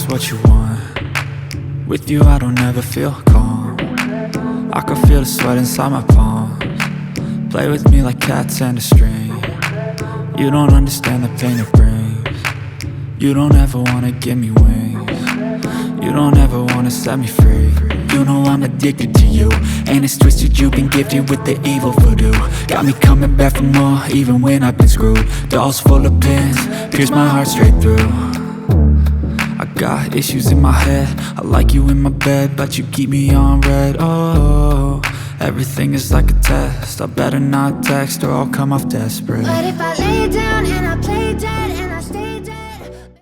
just what you want. With you I don't ever feel calm. I can feel the sweat inside my palms. Play with me like cats and a string. You don't understand the pain it brings. You don't ever wanna give me wings. You don't ever wanna set me free. You know I'm addicted to you, and it's twisted, you've been gifted with the evil voodoo. Got me coming back for more, even when I've been screwed. Dolls full of pins, pierce my heart straight through. I got issues in my head, I like you in my bed, but you keep me on red. Oh, everything is like a test, I better not text or I'll come off desperate. But if I